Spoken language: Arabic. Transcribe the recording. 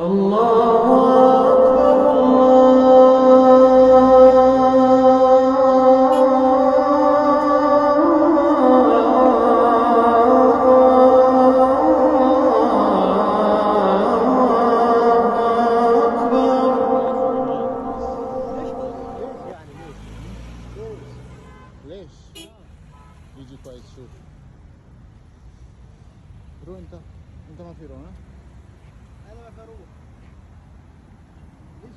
الله ليش؟ يجي كويس شوف. رو انت ما في رو ها؟ انا ما فاروق.